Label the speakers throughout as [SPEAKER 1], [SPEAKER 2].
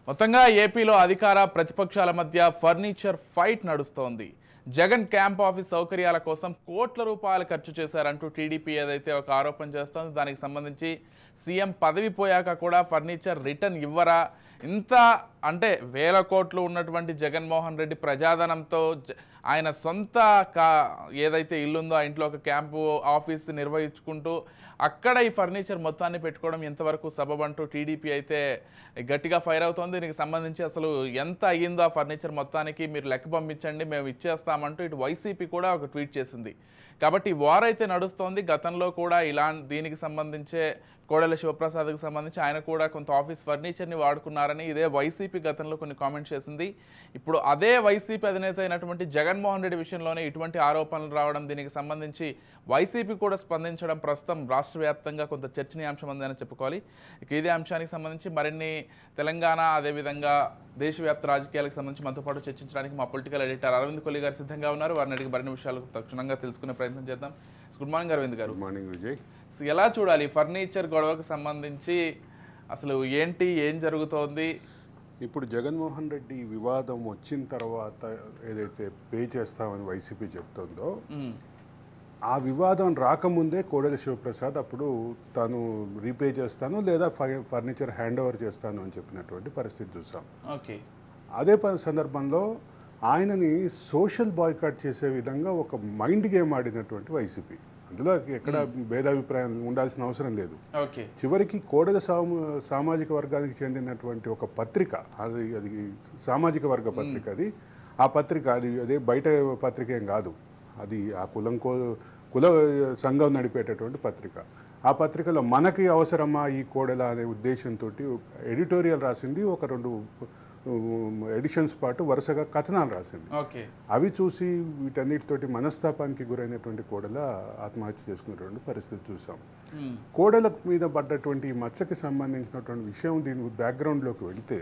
[SPEAKER 1] మొత్తంగా ఏపీలో అధికార ప్రతిపక్షాల మధ్య ఫర్నిచర్ ఫైట్ నడుస్తోంది. జగన్ క్యాంప్ ఆఫీస్ సౌకర్యాల కోసం కోట్ల రూపాయలు ఖర్చు చేశారంటూ టీడీపీ ఏదైతే ఒక ఆరోపణ చేస్తోంది, దానికి సంబంధించి సీఎం పదవి పోయాక కూడా ఫర్నిచర్ రిటర్న్ ఇవ్వరా? ఇంత అంటే వేల కోట్లు ఉన్నటువంటి జగన్మోహన్ రెడ్డి ప్రజాధనంతో ఆయన సొంత ఏదైతే ఇల్లుందో ఆ ఇంట్లో ఒక క్యాంపు ఆఫీస్ నిర్వహించుకుంటూ అక్కడ ఈ ఫర్నిచర్ మొత్తాన్ని పెట్టుకోవడం ఎంతవరకు సబబంటూ టీడీపీ అయితే గట్టిగా ఫైర్ అవుతోంది. దీనికి సంబంధించి అసలు ఎంత అయ్యిందో ఆ ఫర్నిచర్ మొత్తానికి మీరు లెక్క పంపించండి, మేము ఇచ్చేస్తామంటూ ఇటు వైసీపీ కూడా ఒక ట్వీట్ చేసింది. కాబట్టి వార్ అయితే నడుస్తోంది. గతంలో కూడా దీనికి సంబంధించే కోడెల శివప్రసాద్కి సంబంధించి ఆయన కూడా కొంత ఆఫీస్ ఫర్నిచర్ని వాడుకున్నారని ఇదే వైసీపీ గతంలో కొన్ని కామెంట్స్ చేసింది. ఇప్పుడు అదే వైసీపీ అధినేత అయినటువంటి జగన్మోహన్ రెడ్డి విషయంలోనే ఇటువంటి ఆరోపణలు రావడం, దీనికి సంబంధించి వైసీపీ కూడా స్పందించడం ప్రస్తుతం రాష్ట్ర వ్యాప్తంగా కొంత చర్చనీయాంశం ఉందని చెప్పుకోవాలి. ఇక ఇదే అంశానికి సంబంధించి మరిన్ని తెలంగాణ అదేవిధంగా దేశవ్యాప్త రాజకీయాలకు సంబంధించి మనతో పాటు చర్చించడానికి మా పొలిటికల్ ఎడిటర్ అరవింద్ కొల్లి గారు సిద్ధంగా ఉన్నారు. వారిని అడిగి మరిన్ని విషయాలు తక్షణంగా తెలుసుకునే ప్రయత్నం చేద్దాం. గుడ్ మార్నింగ్ అరవింద్ గారు.
[SPEAKER 2] Good morning Vijay.
[SPEAKER 1] ఎలా చూడాలి ఫర్నిచర్ గొడవకు సంబంధించి? అసలు ఏం జరుగుతోంది?
[SPEAKER 2] ఇప్పుడు జగన్మోహన్ రెడ్డి వివాదం వచ్చిన తర్వాత ఏదైతే పే చేస్తామని వైసీపీ చెప్తుందో, ఆ వివాదం రాకముందే కోడెల శివప్రసాద్ అప్పుడు తాను రీపే చేస్తాను లేదా ఫర్నిచర్ హ్యాండ్ ఓవర్ చేస్తాను అని చెప్పినటువంటి పరిస్థితి చూసాం.
[SPEAKER 1] ఓకే,
[SPEAKER 2] అదే సందర్భంలో ఆయనని సోషల్ బాయ్కాట్ చేసే విధంగా ఒక మైండ్ గేమ్ ఆడినటువంటి వైసీపీ. అందులో ఎక్కడ భేదాభిప్రాయం ఉండాల్సిన అవసరం లేదు. చివరికి కోడెల సామాజిక వర్గానికి చెందినటువంటి ఒక పత్రిక, అది సామాజిక వర్గ పత్రిక, ఆ పత్రిక అదే బయట పత్రిక ఏం కాదు, అది ఆ కుల సంఘం నడిపేటటువంటి పత్రిక. ఆ పత్రికలో మనకి అవసరమా ఈ కోడెల అనే ఉద్దేశంతో ఎడిటోరియల్ రాసింది. ఒక 2 ఎడిషన్స్ పాటు వరుసగా కథనాలు రాసింది. అవి చూసి వీటన్నిటితోటి మనస్తాపానికి గురైనటువంటి కోడెల ఆత్మహత్య చేసుకునేటువంటి పరిస్థితి చూసాం. కోడెల మీద పడ్డటువంటి మచ్చకి సంబంధించినటువంటి విషయం, దీని బ్యాక్గ్రౌండ్లోకి వెళితే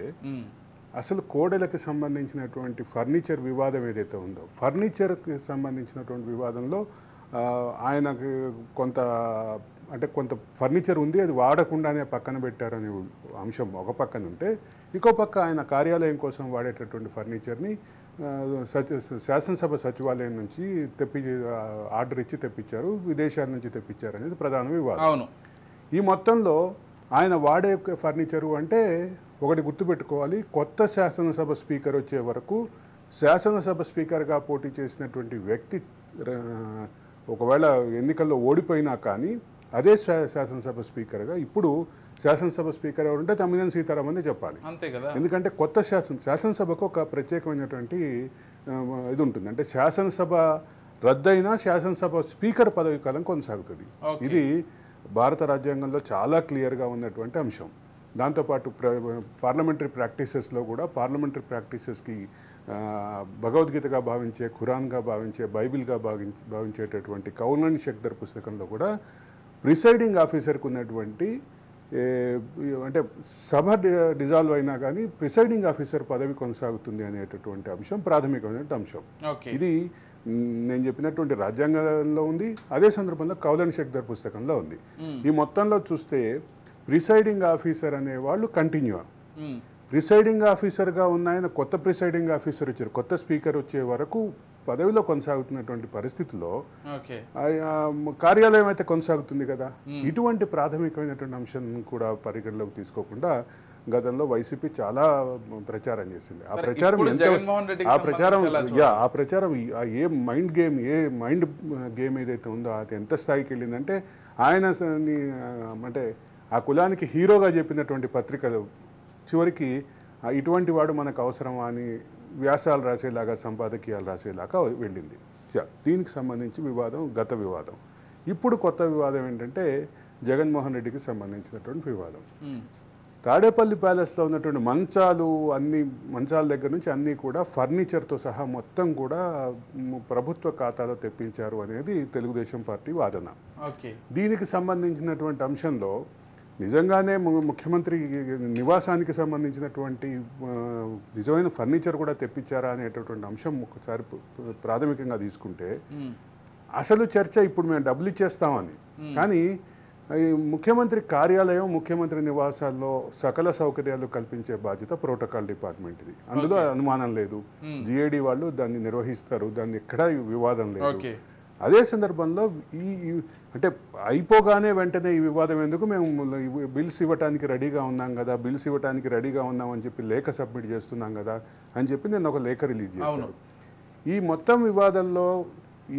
[SPEAKER 2] అసలు కోడెలకి సంబంధించినటువంటి ఫర్నిచర్ వివాదం ఏదైతే ఉందో, ఫర్నిచర్కి సంబంధించినటువంటి వివాదంలో ఆయనకు కొంత ఫర్నిచర్ ఉంది, అది వాడకుండానే పక్కన పెట్టారనే అంశం ఒక పక్కన ఉంటే, ఇంకో పక్క ఆయన కార్యాలయం కోసం వాడేటటువంటి ఫర్నిచర్ని శాసనసభ సచివాలయం నుంచి ఆర్డర్ ఇచ్చి తెప్పించారు, విదేశాల నుంచి తెప్పించారు అనేది ప్రధాన వివాదం. ఈ మొత్తంలో ఆయన వాడే ఫర్నిచరు అంటే ఒకటి గుర్తుపెట్టుకోవాలి, కొత్త శాసనసభ స్పీకర్ వచ్చే వరకు శాసనసభ స్పీకర్గా పోటీ చేసినటువంటి వ్యక్తి ఒకవేళ ఎన్నికల్లో ఓడిపోయినా కానీ అదే శాసనసభ స్పీకర్గా ఇప్పుడు శాసనసభ స్పీకర్ ఎవరుంటే తమ్మినేని సీతారామన్ చెప్పాలి. ఎందుకంటే కొత్త శాసనసభకు ఒక ప్రత్యేకమైనటువంటి ఇది ఉంటుంది. అంటే శాసనసభ రద్దయినా శాసనసభ స్పీకర్ పదవి కాలం కొనసాగుతుంది. ఇది భారత రాజ్యాంగంలో చాలా క్లియర్గా ఉన్నటువంటి అంశం. దాంతోపాటు పార్లమెంటరీ ప్రాక్టీసెస్లో కూడా పార్లమెంటరీ ప్రాక్టీసెస్కి భగవద్గీతగా భావించే, ఖురాన్గా భావించే, బైబిల్గా భావించేటటువంటి కౌలన్ షక్దర్ పుస్తకంలో కూడా ప్రిసైడింగ్ ఆఫీసర్కి ఉన్నటువంటి అంటే సభ డిజాల్వ్ అయినా కానీ ప్రిసైడింగ్ ఆఫీసర్ పదవి కొనసాగుతుంది అనేటటువంటి అంశం ప్రాథమికమైన అంశం. ఇది నేను చెప్పినటువంటి రాజ్యాంగంలో ఉంది, అదే సందర్భంలో కౌలన్ షక్దర్ పుస్తకంలో ఉంది. ఈ మొత్తంలో చూస్తే ప్రిసైడింగ్ ఆఫీసర్ అనేవాళ్ళు కంటిన్యూ, ప్రిసైడింగ్ ఆఫీసర్గా ఉన్న ఆయన కొత్త ప్రిసైడింగ్ ఆఫీసర్ వచ్చారు, కొత్త స్పీకర్ వచ్చే వరకు పదవిలో కొనసాగుతున్నటువంటి పరిస్థితుల్లో కార్యాలయం అయితే కొనసాగుతుంది కదా. ఇటువంటి ప్రాథమికమైనటువంటి అంశం కూడా పరిగణలోకి తీసుకోకుండా గతంలో వైసీపీ చాలా ప్రచారం చేసింది. ఆ ప్రచారం ఏ మైండ్ గేమ్ ఏదైతే ఉందో అది ఎంత స్థాయికి వెళ్ళిందంటే, ఆయన అంటే ఆ కులానికి హీరోగా చెప్పినటువంటి పత్రికలు చివరికి ఇటువంటి వాడు మనకు అవసరమా అని వ్యాసాలు రాసేలాగా, సంపాదకీయాలు రాసేలాగా వెళ్ళింది. దీనికి సంబంధించి వివాదం గత వివాదం. ఇప్పుడు కొత్త వివాదం ఏంటంటే జగన్మోహన్ రెడ్డికి సంబంధించినటువంటి వివాదం. తాడేపల్లి ప్యాలెస్లో ఉన్నటువంటి మంచాల దగ్గర నుంచి అన్నీ కూడా ఫర్నిచర్తో సహా మొత్తం కూడా ప్రభుత్వ ఖాతాలో తెప్పించారు అనేది తెలుగుదేశం పార్టీ వాదన. దీనికి సంబంధించినటువంటి అంశంలో నిజంగానే ముఖ్యమంత్రి నివాసానికి సంబంధించినటువంటి నిజమైన ఫర్నిచర్ కూడా తెప్పించారా అనేటటువంటి అంశం ఒకసారి ప్రాథమికంగా తీసుకుంటే, అసలు చర్చ ఇప్పుడు మేము డబ్బులు ఇచ్చేస్తామని, కానీ ఈ ముఖ్యమంత్రి కార్యాలయం, ముఖ్యమంత్రి నివాసాల్లో సకల సౌకర్యాలు కల్పించే బాధ్యత ప్రోటోకాల్ డిపార్ట్మెంట్ది. అందులో అనుమానం లేదు. జిఏడి వాళ్ళు దాన్ని నిర్వహిస్తారు, దాన్ని ఎక్కడా వివాదం లేదు. అదే సందర్భంలో అంటే అయిపోగానే వెంటనే ఈ వివాదం ఎందుకు, మేము బిల్స్ ఇవ్వడానికి రెడీగా ఉన్నాం కదా, బిల్స్ ఇవ్వడానికి రెడీగా ఉన్నాం అని చెప్పి లేఖ సబ్మిట్ చేస్తున్నాం కదా అని చెప్పి నేను ఒక లేఖ రిలీజ్ చేశాను. ఈ మొత్తం వివాదంలో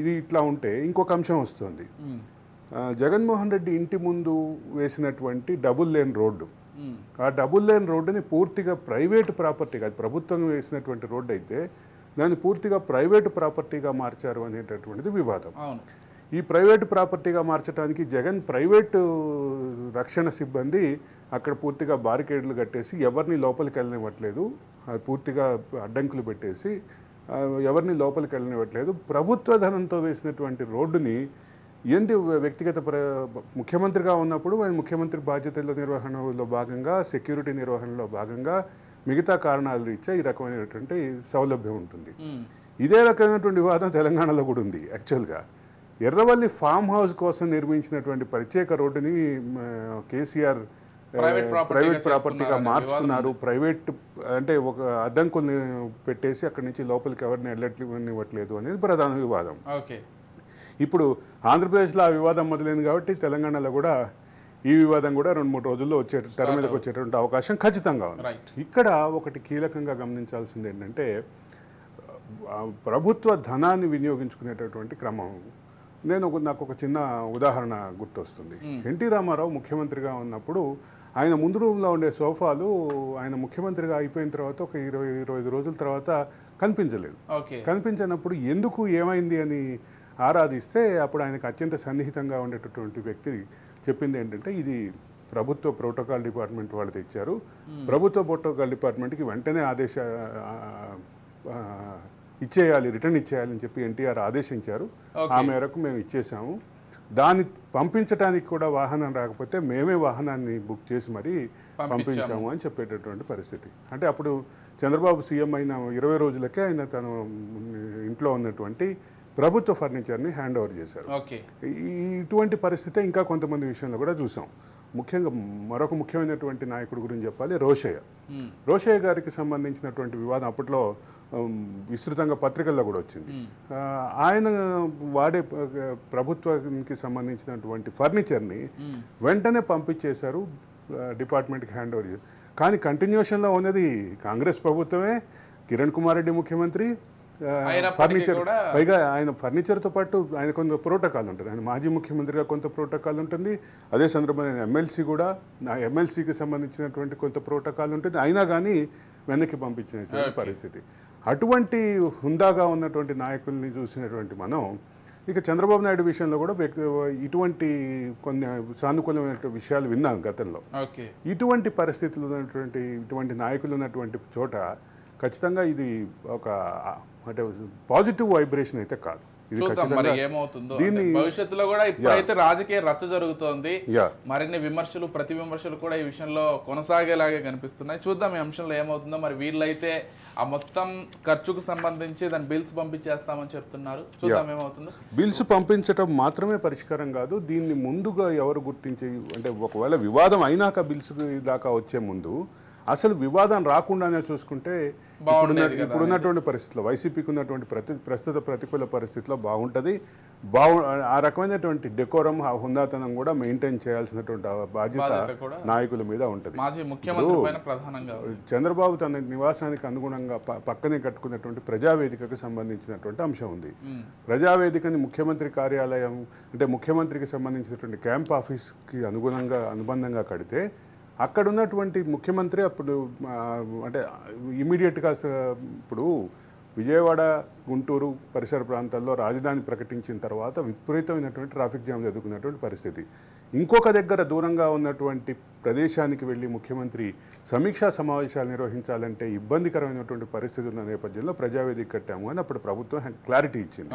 [SPEAKER 2] ఇది ఇట్లా ఉంటే ఇంకొక అంశం వస్తుంది. జగన్మోహన్ రెడ్డి ఇంటి ముందు వేసినటువంటి డబుల్ లేన్ రోడ్డు, ఆ డబుల్ లేన్ రోడ్డుని పూర్తిగా ప్రైవేటు ప్రాపర్టీగా, అది ప్రభుత్వం వేసినటువంటి రోడ్డు అయితే దాన్ని పూర్తిగా ప్రైవేటు ప్రాపర్టీగా మార్చారు అనేటటువంటిది వివాదం. ఈ ప్రైవేటు ప్రాపర్టీగా మార్చడానికి జగన్ ప్రైవేటు రక్షణ సిబ్బంది అక్కడ పూర్తిగా బారికేడ్లు కట్టేసి ఎవరిని లోపలికి వెళ్ళనివ్వట్లేదు, పూర్తిగా అడ్డంకులు పెట్టేసి ఎవరిని లోపలికి వెళ్ళనివ్వట్లేదు. ప్రభుత్వ ధనంతో వేసినటువంటి రోడ్డుని ఏంటి వ్యక్తిగత ముఖ్యమంత్రిగా ఉన్నప్పుడు ఆయన ముఖ్యమంత్రి బాధ్యతల నిర్వహణలో భాగంగా, సెక్యూరిటీ నిర్వహణలో భాగంగా మిగతా కారణాల రీత్యా ఈ రకమైనటువంటి సౌలభ్యం ఉంటుంది. ఇదే రకమైనటువంటి వివాదం తెలంగాణలో కూడా ఉంది. యాక్చువల్గా ఎర్రవల్లి ఫామ్ హౌస్ కోసం నిర్మించినటువంటి ప్రత్యేక రోడ్డుని కేసీఆర్ ప్రైవేట్ ప్రాపర్టీగా మార్చుకున్నారు. ప్రైవేట్ అంటే ఒక అడ్డంకుల్ని పెట్టేసి అక్కడి నుంచి లోపలికి ఎవరిని వెళ్ళనివ్వట్లేదు అనేది ప్రధాన వివాదం. ఇప్పుడు ఆంధ్రప్రదేశ్లో ఆ వివాదం మొదలైంది కాబట్టి తెలంగాణలో కూడా ఈ వివాదం కూడా 2-3 రోజుల్లో తెర మీదకి వచ్చేటువంటి అవకాశం ఖచ్చితంగా ఉంది. ఇక్కడ ఒకటి కీలకంగా గమనించాల్సింది ఏంటంటే ప్రభుత్వ ధనాన్ని వినియోగించుకునేటటువంటి క్రమం. నాకు ఒక చిన్న ఉదాహరణ గుర్తొస్తుంది. ఎన్టీ రామారావు ముఖ్యమంత్రిగా ఉన్నప్పుడు ఆయన ముందు రూమ్లో ఉండే సోఫాలు ఆయన ముఖ్యమంత్రిగా అయిపోయిన తర్వాత ఒక 20-25 రోజుల తర్వాత కనిపించలేదు. కనిపించినప్పుడు ఎందుకు ఏమైంది అని ఆరాధిస్తే అప్పుడు ఆయనకు అత్యంత సన్నిహితంగా ఉండేటటువంటి వ్యక్తి చెప్పింది ఏంటంటే ఇది ప్రభుత్వ ప్రోటోకాల్ డిపార్ట్మెంట్ వాళ్ళు తెచ్చారు, ప్రభుత్వ ప్రోటోకాల్ డిపార్ట్మెంట్కి వెంటనే ఇచ్చేయాలి, రిటర్న్ ఇచ్చేయాలి అని చెప్పి ఎన్టీఆర్ ఆదేశించారు. ఆ మేరకు మేము ఇచ్చేసాము. దాన్ని పంపించడానికి కూడా వాహనం రాకపోతే మేమే వాహనాన్ని బుక్ చేసి మరీ పంపించాము అని చెప్పేటటువంటి పరిస్థితి. అంటే అప్పుడు చంద్రబాబు సీఎం అయిన 20 రోజులకే ఆయన తను ఇంట్లో ఉన్నటువంటి ప్రభుత్వ ఫర్నిచర్ని హ్యాండ్ ఓవర్ చేశారు. ఇటువంటి పరిస్థితి ఇంకా కొంతమంది విషయంలో కూడా చూసాం. ముఖ్యంగా మరొక ముఖ్యమైనటువంటి నాయకుడి గురించి చెప్పాలి, రోషయ్య గారికి సంబంధించినటువంటి వివాదం అప్పట్లో విస్తృతంగా పత్రికల్లో కూడా వచ్చింది. ఆయన వాడే ప్రభుత్వానికి సంబంధించినటువంటి ఫర్నిచర్ని వెంటనే పంపించేశారు, డిపార్ట్మెంట్కి హ్యాండ్ ఓవర్ చేశారు. కానీ కంటిన్యూషన్లో ఉన్నది కాంగ్రెస్ ప్రభుత్వమే, కిరణ్ కుమార్ రెడ్డి ముఖ్యమంత్రి. ఫర్నిచర్ పైగా ఆయన ఫర్నిచర్తో పాటు ఆయన కొంత ప్రోటోకాల్ ఉంటుంది. ఆయన మాజీ ముఖ్యమంత్రిగా కొంత ప్రోటోకాల్ ఉంటుంది. అదే సందర్భంలో ఎమ్మెల్సీ కూడా, నా ఎమ్మెల్సీకి సంబంధించినటువంటి కొంత ప్రోటోకాల్ ఉంటుంది. అయినా కానీ వెనక్కి పంపించిన పరిస్థితి. అటువంటి హుందాగా ఉన్నటువంటి నాయకుల్ని చూసినటువంటి మనం ఇక చంద్రబాబు నాయుడు విషయంలో కూడా ఇటువంటి కొన్ని సానుకూలమైన విషయాలు విన్నాం గతంలో. ఇటువంటి పరిస్థితులు ఉన్నటువంటి, ఇటువంటి నాయకులు ఉన్నటువంటి చోట ఖచ్చితంగా ఇది ఒక అంటే పాజిటివ్ వైబ్రేషన్ అయితే కాదు.
[SPEAKER 1] దీన్ని భవిష్యత్తులో కూడా ఇప్పుడైతే రాజకీయ రచ్చ జరుగుతోంది, మరిన్ని విమర్శలు ప్రతి విమర్శలు కూడా ఈ విషయంలో కొనసాగేలాగే కనిపిస్తున్నాయి. చూద్దాం ఈ అంశంలో ఏమవుతుందో. మరి వీళ్ళైతే ఆ మొత్తం ఖర్చుకు సంబంధించి దాని బిల్స్ పంపించేస్తామని చెప్తున్నారు. చూద్దాం ఏమవుతుందో.
[SPEAKER 2] బిల్స్ పంపించడం మాత్రమే పరిష్కారం కాదు. దీన్ని ముందుగా ఎవరు గుర్తించి, అంటే ఒకవేళ వివాదం అయినాక బిల్స్ దాకా వచ్చే ముందు అసలు వివాదం రాకుండానే చూసుకుంటే ఇప్పుడున్నటువంటి పరిస్థితిలో వైసీపీకి ఉన్నటువంటి ప్రస్తుత ప్రతికూల పరిస్థితిలో బాగుంటుంది. ఆ రకమైనటువంటి డెకోరం, ఆ హుందాతనం కూడా మెయింటైన్ చేయాల్సినటువంటి బాధ్యత నాయకుల మీద ఉంటుంది. చంద్రబాబు తన నివాసానికి అనుగుణంగా పక్కనే కట్టుకున్నటువంటి ప్రజావేదికకు సంబంధించినటువంటి అంశం ఉంది. ప్రజావేదికని ముఖ్యమంత్రి కార్యాలయం అంటే ముఖ్యమంత్రికి సంబంధించినటువంటి క్యాంప్ ఆఫీస్కి అనుబంధంగా కడితే అక్కడ ఉన్నటువంటి ముఖ్యమంత్రి అప్పుడు అంటే ఇమీడియట్గా ఇప్పుడు విజయవాడ, గుంటూరు పరిసర ప్రాంతాల్లో రాజధాని ప్రకటించిన తర్వాత విపరీతమైనటువంటి ట్రాఫిక్ జామ్ ఎదుర్కొన్నటువంటి పరిస్థితి. ఇంకొక దగ్గర దూరంగా ఉన్నటువంటి ప్రదేశానికి వెళ్ళి ముఖ్యమంత్రి సమీక్షా సమావేశాలు నిర్వహించాలంటే ఇబ్బందికరమైనటువంటి పరిస్థితి ఉన్న నేపథ్యంలో ప్రజావేదిక కట్టాము అని అప్పుడు ప్రభుత్వం క్లారిటీ ఇచ్చింది.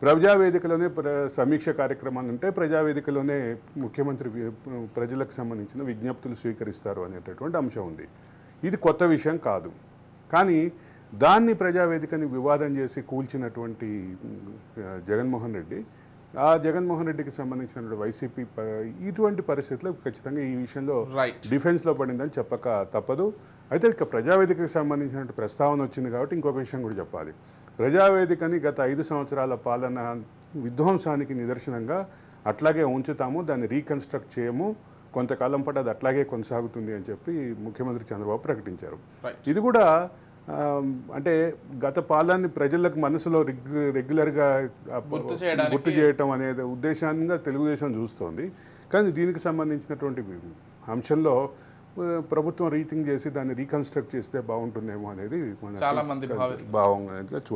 [SPEAKER 2] ప్రజావేదికలోనే సమీక్ష కార్యక్రమాలు ఉంటాయి, ప్రజావేదికలోనే ముఖ్యమంత్రి ప్రజలకు సంబంధించిన విజ్ఞప్తులు స్వీకరిస్తారు అనేటటువంటి అంశం ఉంది. ఇది కొత్త విషయం కాదు. కానీ దాన్ని ప్రజావేదికని వివాదం చేసి కూల్చినటువంటి జగన్మోహన్ రెడ్డి ఆ జగన్మోహన్ రెడ్డికి సంబంధించిన వైసీపీ ఇటువంటి పరిస్థితుల్లో ఖచ్చితంగా ఈ విషయంలో డిఫెన్స్లో పడిందని చెప్పక తప్పదు. అయితే ఇక ప్రజావేదికకు సంబంధించిన ప్రస్తావన వచ్చింది కాబట్టి ఇంకొక విషయం కూడా చెప్పాలి. ప్రజావేదికని గత 5 సంవత్సరాల పాలన విధ్వంసానికి నిదర్శనంగా అట్లాగే ఉంచుతాము, దాన్ని రీకన్స్ట్రక్ట్ చేయము, కొంతకాలం పాటు అది అట్లాగే కొనసాగుతుంది అని చెప్పి ముఖ్యమంత్రి చంద్రబాబు ప్రకటించారు. ఇది కూడా అంటే గత పాలనని ప్రజలకు మనసులో రెగ్యులర్గా గుర్తు చేయటం అనేది ఉద్దేశంగా తెలుగుదేశం చూస్తోంది. కానీ దీనికి సంబంధించినటువంటి అంశంలో ప్రభుత్వం రీథింక్ చేసి దాన్ని రీకన్స్ట్రక్ట్ చేస్తే బాగుంటుందేమో అనేది భావంగా